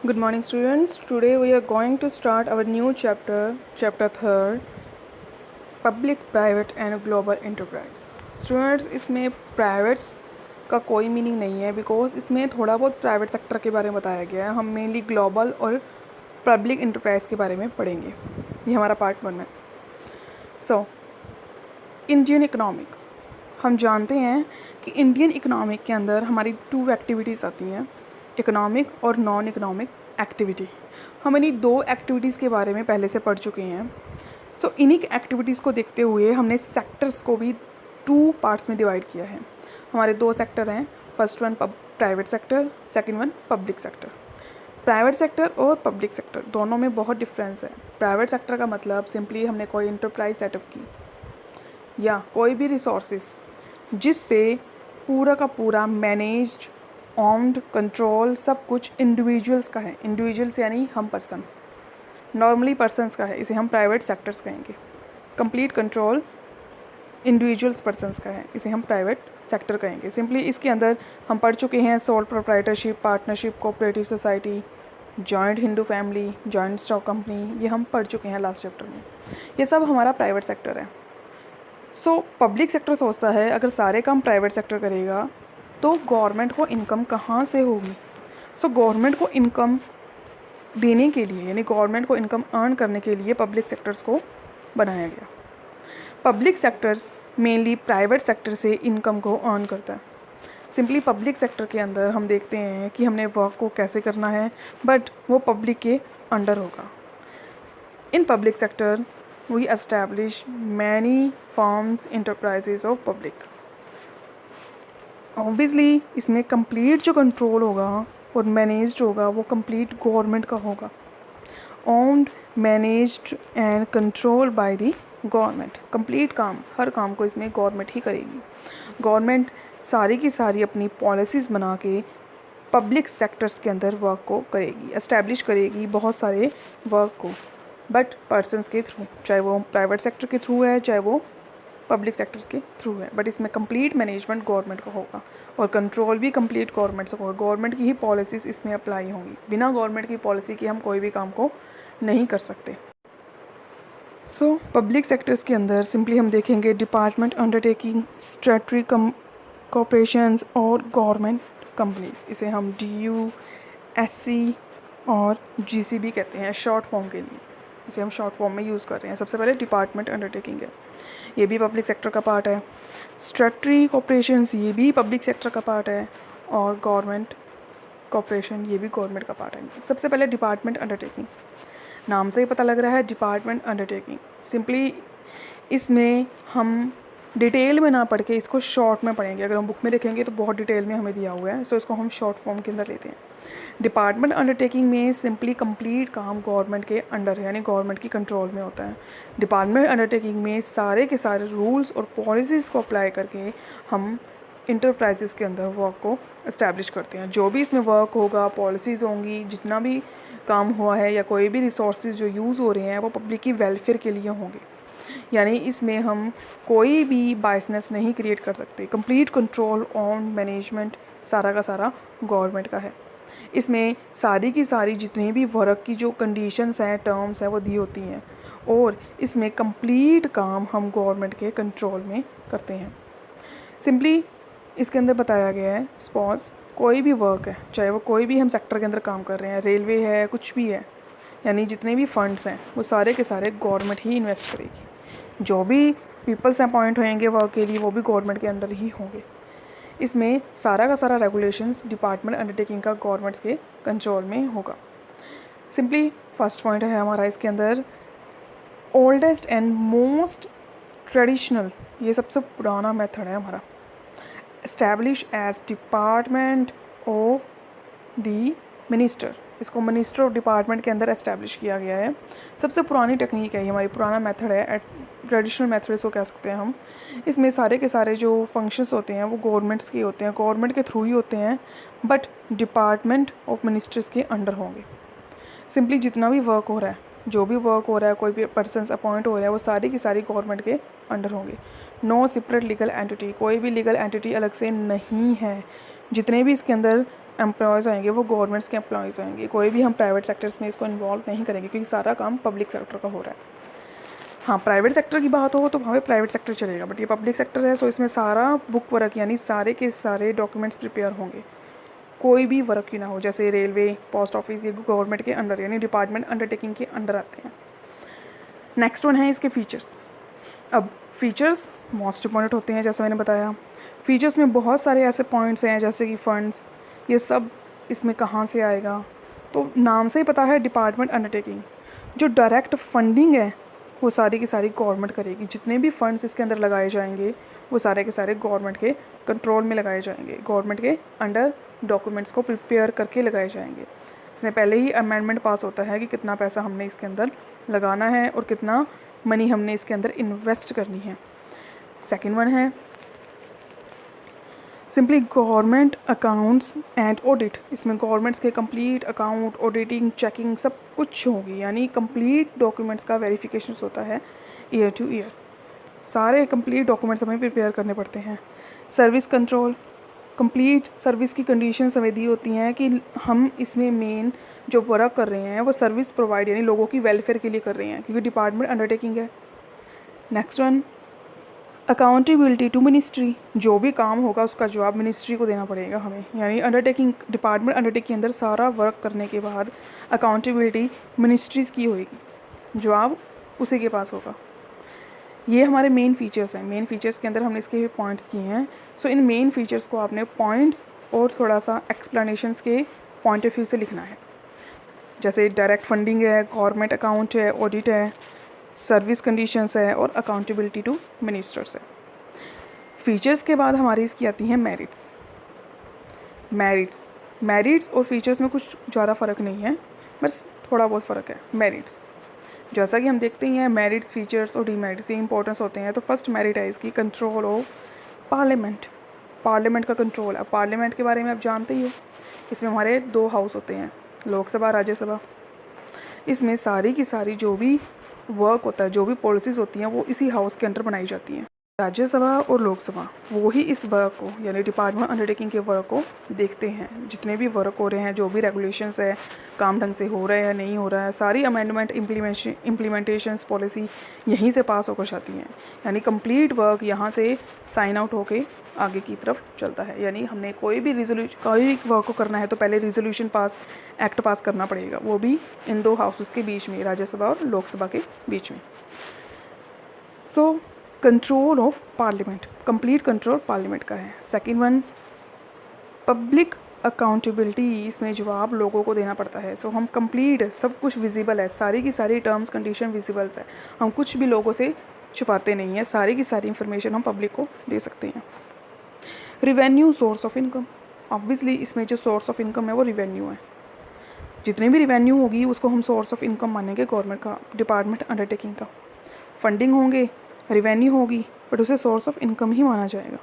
Good morning, students. Today we are going to start our new chapter, chapter 3rd, Public, Private and Global Enterprise. Students, इसमें privates का कोई meaning नहीं है because इसमें थोड़ा बहुत प्राइवेट सेक्टर के बारे में बताया गया है. हम मेनली ग्लोबल और पब्लिक इंटरप्राइज के बारे में पढ़ेंगे. ये हमारा पार्ट 1 है. So Indian economic. हम जानते हैं कि इंडियन इकोनॉमिक के अंदर हमारी 2 एक्टिविटीज़ आती हैं, इकोनॉमिक और नॉन इकोनॉमिक एक्टिविटी. हम इन्हीं 2 एक्टिविटीज़ के बारे में पहले से पढ़ चुके हैं. सो इन्हीं एक्टिविटीज़ को देखते हुए हमने सेक्टर्स को भी 2 पार्ट्स में डिवाइड किया है. हमारे 2 सेक्टर हैं. First one private sector, second one public sector. Private sector और पब्लिक सेक्टर दोनों में बहुत डिफरेंस है. प्राइवेट सेक्टर का मतलब सिंपली हमने कोई इंटरप्राइज सेटअप की या कोई भी रिसोर्सेज जिस पे पूरा का पूरा मैनेज्ड, ऑन्ड, कंट्रोल सब कुछ इंडिविजुअल्स का है. इंडिविजुअल्स यानी हम पर्सन्स, नॉर्मली पर्सन्स का है, इसे हम प्राइवेट सेक्टर्स कहेंगे. कंप्लीट कंट्रोल इंडिविजुअल्स पर्सन्स का है, इसे हम प्राइवेट सेक्टर कहेंगे. सिंपली इसके अंदर हम पढ़ चुके हैं sole proprietorship, partnership, cooperative society, joint Hindu family, joint stock company, ये हम पढ़ चुके हैं लास्ट चैप्टर में. ये सब हमारा प्राइवेट सेक्टर है. सो पब्लिक सेक्टर सोचता है अगर सारे काम प्राइवेट सेक्टर करेगा तो गवर्नमेंट को इनकम कहाँ से होगी. सो गवर्नमेंट को इनकम देने के लिए यानी गवर्नमेंट को इनकम अर्न करने के लिए पब्लिक सेक्टर्स को बनाया गया. Public sectors mainly private sector से इनकम को अर्न करता है. सिंपली पब्लिक सेक्टर के अंदर हम देखते हैं कि हमने वर्क को कैसे करना है बट वो पब्लिक के अंडर होगा. In public sector we establish many firms enterprises of public. Obviously इसमें कंप्लीट जो कंट्रोल होगा और मैनेज्ड होगा वो कंप्लीट गवर्नमेंट का होगा. Owned, managed and control by the government. Complete काम, हर काम को इसमें गवर्नमेंट ही करेगी. गवर्नमेंट सारी की सारी अपनी पॉलिसीज़ बना के पब्लिक सेक्टर्स के अंदर वर्क को करेगी, एस्टैब्लिश करेगी बहुत सारे वर्क को, बट पर्सनस के थ्रू, चाहे वो प्राइवेट सेक्टर के थ्रू है चाहे वो पब्लिक सेक्टर्स के थ्रू है. बट इसमें कंप्लीट मैनेजमेंट गवर्नमेंट का होगा और कंट्रोल भी कंप्लीट गवर्नमेंट से होगा. गवर्नमेंट की ही पॉलिसीज़ इसमें अप्लाई होंगी. बिना गवर्नमेंट की पॉलिसी के हम कोई भी काम को नहीं कर सकते. सो पब्लिक सेक्टर्स के अंदर सिंपली हम देखेंगे डिपार्टमेंट, अंडरटेकिंग, स्टैट्यूटरी कॉर्पोरेशंस और गवर्नमेंट कंपनीज. इसे हम DU, SC और GCB कहते हैं शॉर्ट फॉर्म के लिए. इसे हम शॉर्ट फॉर्म में यूज़ कर रहे हैं. सबसे पहले डिपार्टमेंट अंडरटेकिंग है, ये भी पब्लिक सेक्टर का पार्ट है. स्टैट्यूटरी कॉर्पोरेशंस ये भी पब्लिक सेक्टर का पार्ट है और गवर्नमेंट कॉर्पोरेशन ये भी गवर्नमेंट का पार्ट है. सबसे पहले डिपार्टमेंट अंडरटेकिंग, नाम से ही पता लग रहा है डिपार्टमेंट अंडरटेकिंग. सिंपली इसमें हम डिटेल में ना पढ़ के इसको शॉर्ट में पढ़ेंगे. अगर हम बुक में देखेंगे तो बहुत डिटेल में हमें दिया हुआ है, सो इसको हम शॉर्ट फॉर्म के अंदर लेते हैं. डिपार्टमेंट अंडरटेकिंग में सिंपली कंप्लीट काम गवर्नमेंट के अंडर है यानी गवर्नमेंट की कंट्रोल में होता है. डिपार्टमेंट अंडरटेकिंग में सारे के सारे रूल्स और पॉलिसीज़ को अप्लाई करके हम इंटरप्राइजेज़ के अंदर वर्क को इस्टेब्लिश करते हैं. जो भी इसमें वर्क होगा, पॉलिसीज़ होंगी, जितना भी काम हुआ है या कोई भी रिसोर्सेज जो यूज़ हो रहे हैं वो पब्लिक की वेलफेयर के लिए होंगे. यानी इसमें हम कोई भी बायसनेस नहीं क्रिएट कर सकते. कंप्लीट कंट्रोल ऑन मैनेजमेंट सारा का सारा गवर्नमेंट का है. इसमें सारी की सारी जितनी भी वर्क की जो कंडीशंस हैं, टर्म्स हैं, वो दी होती हैं और इसमें कंप्लीट काम हम गवर्नमेंट के कंट्रोल में करते हैं. सिंपली इसके अंदर बताया गया है सपोज कोई भी वर्क है, चाहे वो कोई भी हम सेक्टर के अंदर काम कर रहे हैं, रेलवे है, कुछ भी है, यानी जितने भी फंड्स हैं वो सारे के सारे गवर्नमेंट ही इन्वेस्ट करेगी. जो भी पीपल्स अपॉइंट होंगे वर्क के लिए वो भी गवर्नमेंट के अंडर ही होंगे. इसमें सारा का सारा रेगुलेशंस डिपार्टमेंट अंडरटेकिंग का गवर्नमेंट्स के कंट्रोल में होगा. सिंपली फर्स्ट पॉइंट है हमारा इसके अंदर ओल्डेस्ट एंड मोस्ट ट्रेडिशनल, ये सबसे पुराना मेथड है हमारा, establish as department of the minister. इसको मिनिस्टर ऑफ डिपार्टमेंट के अंदर एस्टैब्लिश किया गया है. सबसे पुरानी टेक्निक है ये, हमारी पुराना मेथड है, ट्रेडिशनल मेथड इसको कह सकते हैं हम. इसमें सारे के सारे जो फंक्शंस होते हैं वो गवर्नमेंट्स के होते हैं, गवर्नमेंट के थ्रू ही होते हैं, बट डिपार्टमेंट ऑफ मिनिस्टर्स के अंडर होंगे. सिंपली जितना भी वर्क हो रहा है, जो भी वर्क हो रहा है, कोई भी पर्सन अपॉइंट हो रहा है, वो सारी की सारी गवर्नमेंट के अंडर होंगे. नो सेपरेट लीगल एंटिटी, कोई भी लीगल एंटिटी अलग से नहीं है. जितने भी इसके अंदर एम्प्लॉयज़ आएंगे वो गवर्नमेंट्स के एम्प्लॉयज़ आएंगे, कोई भी हम प्राइवेट सेक्टर्स में इसको इन्वॉल्व नहीं करेंगे क्योंकि सारा काम पब्लिक सेक्टर का हो रहा है। हाँ, प्राइवेट सेक्टर की बात हो तो वहाँ पे प्राइवेट सेक्टर चलेगा, बट ये पब्लिक सेक्टर है, सो इसमें सारा बुक वर्क यानी सारे के सारे डॉक्यूमेंट्स प्रिपेयर होंगे, कोई भी वर्क ही ना हो। जैसे रेलवे, पोस्ट ऑफिस, ये गवर्नमेंट के अंडर यानी डिपार्टमेंट अंडरटेकिंग के अंडर आते हैं। नेक्स्ट वन है इसके फीचर्स। अब फीचर्स मोस्ट इंपॉर्टेंट होते हैं, जैसे मैंने बताया। फीचर्स में बहुत सारे ऐसे पॉइंट्स हैं जैसे कि फंड्स, ये सब इसमें कहाँ से आएगा, तो नाम से ही पता है डिपार्टमेंट अंडरटेकिंग। जो डायरेक्ट फंडिंग है वो सारी की सारी गवर्नमेंट करेगी, जितने भी फंड्स इसके अंदर लगाए जाएंगे वो सारे के सारे गवर्नमेंट के कंट्रोल में लगाए जाएंगे, गवर्नमेंट के अंडर डॉक्यूमेंट्स को प्रिपेयर करके लगाए जाएंगे। इसमें पहले ही अमेंडमेंट पास होता है कि कितना पैसा हमने इसके अंदर लगाना है और कितना मनी हमने इसके अंदर इन्वेस्ट करनी है। सेकंड वन है simply government accounts and audit. इसमें गवर्नमेंट्स के कंप्लीट अकाउंट, ऑडिटिंग, चेकिंग सब कुछ होगी, यानी कंप्लीट डॉक्यूमेंट्स का वेरिफिकेशन होता है ईयर टू ईयर। सारे कंप्लीट डॉक्यूमेंट्स हमें प्रिपेयर करने पड़ते हैं। सर्विस कंट्रोल, कंप्लीट सर्विस की कंडीशंस हमें दी होती हैं कि हम इसमें मेन जो वर्क कर रहे हैं वो सर्विस प्रोवाइड यानी लोगों की वेलफेयर के लिए कर रहे हैं क्योंकि डिपार्टमेंट अंडरटेकिंग है। Next one accountability to ministry, जो भी काम होगा उसका जवाब मिनिस्ट्री को देना पड़ेगा हमें, यानी अंडरटेकिंग डिपार्टमेंट अंडरटेकिंग के अंदर सारा वर्क करने के बाद अकाउंटेबिलिटी मिनिस्ट्रीज़ की होगी, जवाब उसी के पास होगा। ये हमारे मेन फीचर्स हैं। मेन फीचर्स के अंदर हमने इसके पॉइंट्स किए हैं। सो इन मेन फीचर्स को आपने पॉइंट्स और थोड़ा सा एक्सप्लेनेशंस के पॉइंट ऑफ व्यू से लिखना है। जैसे डायरेक्ट फंडिंग है, गवर्नमेंट अकाउंट है, ऑडिट है, सर्विस कंडीशंस है और अकाउंटेबिलिटी टू मिनिस्टर्स है। फीचर्स के बाद हमारी इसकी आती हैं मेरिट्स। मेरिट्स और फीचर्स में कुछ ज़्यादा फ़र्क नहीं है, बस थोड़ा बहुत फ़र्क है। मेरिट्स जैसा कि हम देखते ही हैं, मेरिट्स, फीचर्स और डीमेरिट्स ये इंपॉर्टेंस होते हैं। तो फर्स्ट मेरिट है इसकी कंट्रोल ऑफ पार्लियामेंट, पार्लियामेंट का कंट्रोल। अब पार्लियामेंट के बारे में आप जानते ही हो, इसमें हमारे 2 हाउस होते हैं, लोकसभा, राज्यसभा। इसमें सारी की सारी जो भी वर्क होता है, जो भी पॉलिसीज़ होती हैं वो इसी हाउस के अंडर बनाई जाती हैं। राज्यसभा और लोकसभा वो ही इस वर्क को यानी डिपार्टमेंट अंडरटेकिंग के वर्क को देखते हैं। जितने भी वर्क हो रहे हैं, जो भी रेगुलेशंस है, काम ढंग से हो रहा है या नहीं हो रहा है, सारी अमेंडमेंट, इम्प्लीमेंटेशंस, पॉलिसी यहीं से पास होकर जाती हैं। यानी कंप्लीट वर्क यहाँ से साइन आउट होके आगे की तरफ चलता है। यानी हमने कोई भी वर्क को करना है तो पहले रिजोल्यूशन पास, एक्ट पास करना पड़ेगा, वो भी इन 2 हाउसेस के बीच में, राज्यसभा और लोकसभा के बीच में। So control of parliament, complete control parliament का है। सेकंड वन पब्लिक अकाउंटेबिलिटी, इसमें जवाब लोगों को देना पड़ता है। सो हम कंप्लीट सब कुछ विजिबल है, सारी की सारी टर्म्स कंडीशन विजिबल्स है, हम कुछ भी लोगों से छुपाते नहीं हैं, सारी की सारी इंफॉर्मेशन हम पब्लिक को दे सकते हैं। Revenue, source of income, obviously इसमें जो सोर्स ऑफ इनकम है वो रिवेन्यू है। जितनी भी रिवेन्यू होगी उसको हम सोर्स ऑफ इनकम मानेंगे गवर्नमेंट का, डिपार्टमेंट अंडरटेकिंग का। फंडिंग होंगे, रिवेन्यू होगी, बट उसे सोर्स ऑफ इनकम ही माना जाएगा।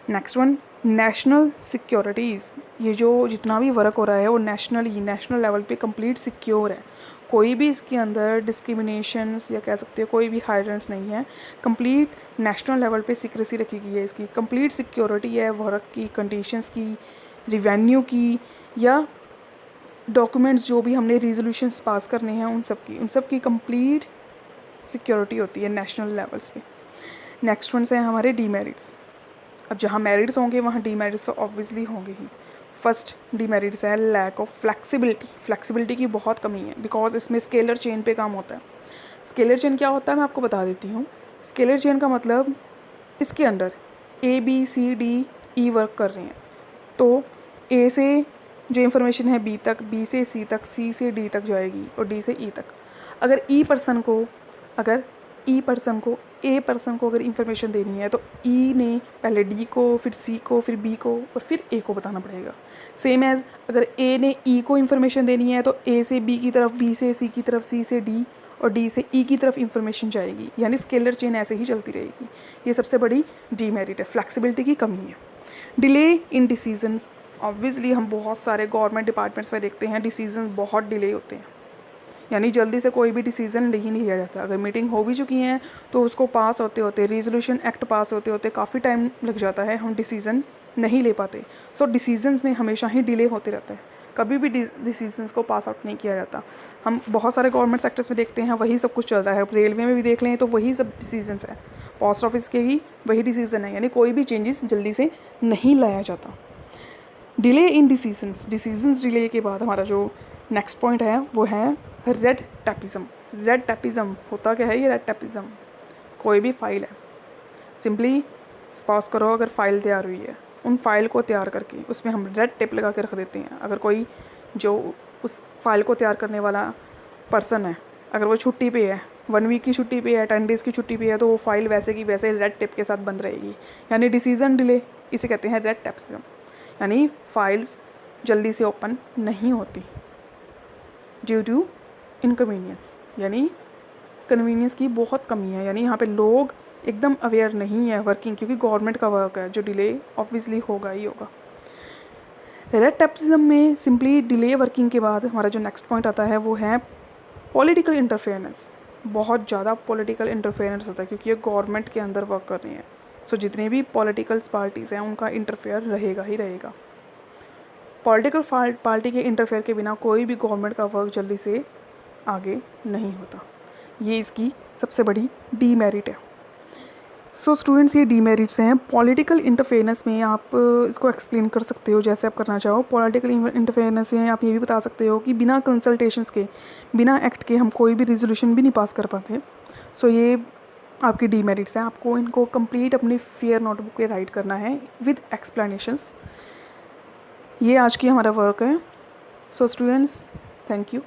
नेक्स्ट वन नेशनल सिक्योरिटीज़, ये जो जितना भी वर्क हो रहा है वो नेशनल लेवल पे कंप्लीट सिक्योर है। कोई भी इसके अंदर डिस्क्रिमिनेशंस या कह सकते हो कोई भी हाइडेंस नहीं है। कंप्लीट नेशनल लेवल पे सीक्रेसी रखी गई है, इसकी कंप्लीट सिक्योरिटी है वर्क की, कंडीशंस की, रिवेन्यू की या डॉक्यूमेंट्स जो भी हमने रिजोल्यूशंस पास करने हैं उन सब की कंप्लीट सिक्योरिटी होती है नेशनल लेवल्स पे। नेक्स्ट वन है हमारे डीमेरिट्स। अब जहाँ मेरिट्स होंगे वहाँ डीमेरिट्स तो ऑब्वियसली होंगे ही। फर्स्ट डीमेरिट्स है लैक ऑफ फ्लेक्सिबिलिटी की बहुत कमी है, बिकॉज इसमें स्केलर चेन पे काम होता है। स्केलर चेन क्या होता है मैं आपको बता देती हूँ। स्केलर चेन का मतलब इसके अंदर ABCDE वर्क कर रहे हैं, तो A से जो इन्फॉर्मेशन है B तक, B से C तक, C से D तक जाएगी और D से E तक। अगर A पर्सन को A पर्सन को अगर इन्फॉर्मेशन देनी है तो E ने पहले D को, फिर C को, फिर B को और फिर A को बताना पड़ेगा। सेम एज़ अगर A ने E को इन्फॉर्मेशन देनी है तो A से B की तरफ, B से C की तरफ, C से D और D से E की तरफ इन्फॉर्मेशन जाएगी। यानी स्केलर चेन ऐसे ही चलती रहेगी। ये सबसे बड़ी डीमेरिट है, फ्लैक्सिबिलिटी की कमी है। डिले इन डिसीजंस, ऑब्वियसली हम बहुत सारे गवर्नमेंट डिपार्टमेंट्स में देखते हैं डिसीजन बहुत डिले होते हैं, यानी जल्दी से कोई भी डिसीज़न नहीं लिया जाता। अगर मीटिंग हो भी चुकी है तो उसको पास होते होते, रिजोल्यूशन एक्ट पास होते होते काफ़ी टाइम लग जाता है, हम डिसीज़न नहीं ले पाते। सो डिसीजंस में हमेशा ही डिले होते रहता है, कभी भी डिसीजंस को पास आउट नहीं किया जाता। हम बहुत सारे गवर्नमेंट सेक्टर्स में देखते हैं वही सब कुछ चल रहा है, रेलवे में भी देख लें तो वही सब डिसीजंस है, पोस्ट ऑफिस के ही वही डिसीजन है, यानी कोई भी चेंजेस जल्दी से नहीं लाया जाता। डिले इन डिसीजंस डिले के बाद हमारा जो नेक्स्ट पॉइंट है वो है रेड टैपिज्म। रेड टैपिज्म होता क्या है? ये रेड टैपिज्म, कोई भी फाइल है, सिंपली सपोज करो अगर फाइल तैयार हुई है, उन फाइल को तैयार करके उसमें हम रेड टेप लगा के रख देते हैं। अगर कोई जो उस फाइल को तैयार करने वाला पर्सन है, अगर वो छुट्टी पे है, 1 वीक की छुट्टी पे है, 10 डेज़ की छुट्टी पे है, तो वो फाइल वैसे की वैसे रेड टेप के साथ बंद रहेगी, यानी डिसीजन डिले। इसे कहते हैं रेड टैपिज्म, यानी फाइल्स जल्दी से ओपन नहीं होती ड्यू टू इनकन्वीनियंस, यानी कन्वीनियंस की बहुत कमी है, यानी यहाँ पे लोग एकदम अवेयर नहीं है वर्किंग, क्योंकि गवर्नमेंट का वर्क है, जो डिले ऑब्वियसली होगा ही होगा। रेड टैपिज्म में सिंपली डिले वर्किंग के बाद हमारा जो नेक्स्ट पॉइंट आता है वो है पॉलिटिकल इंटरफेरेंस। बहुत ज़्यादा पॉलिटिकल इंटरफेरेंस होता है, क्योंकि ये गवर्नमेंट के अंदर वर्क कर रही हैं। सो जितने भी पॉलिटिकल पार्टीज़ हैं उनका इंटरफेयर रहेगा ही रहेगा। पॉलिटिकल पार्टी के इंटरफेयर के बिना कोई भी गवर्नमेंट का वर्क जल्दी से आगे नहीं होता। ये इसकी सबसे बड़ी डीमेरिट है। सो स्टूडेंट्स, ये डीमेरिट्स हैं। पॉलिटिकल इंटरफेरेंस में आप इसको एक्सप्लेन कर सकते हो जैसे आप करना चाहो। पॉलिटिकल इंटरफेरेंस में आप ये भी बता सकते हो कि बिना कंसल्टेशंस के, बिना एक्ट के हम कोई भी रेजोल्यूशन भी नहीं पास कर पाते। सो ये आपकी डीमेरिट्स हैं। आपको इनको कंप्लीट अपनी फेयर नोटबुक पे राइट करना है विद एक्सप्लेनेशंस। ये आज की हमारा वर्क है। So students, thank you.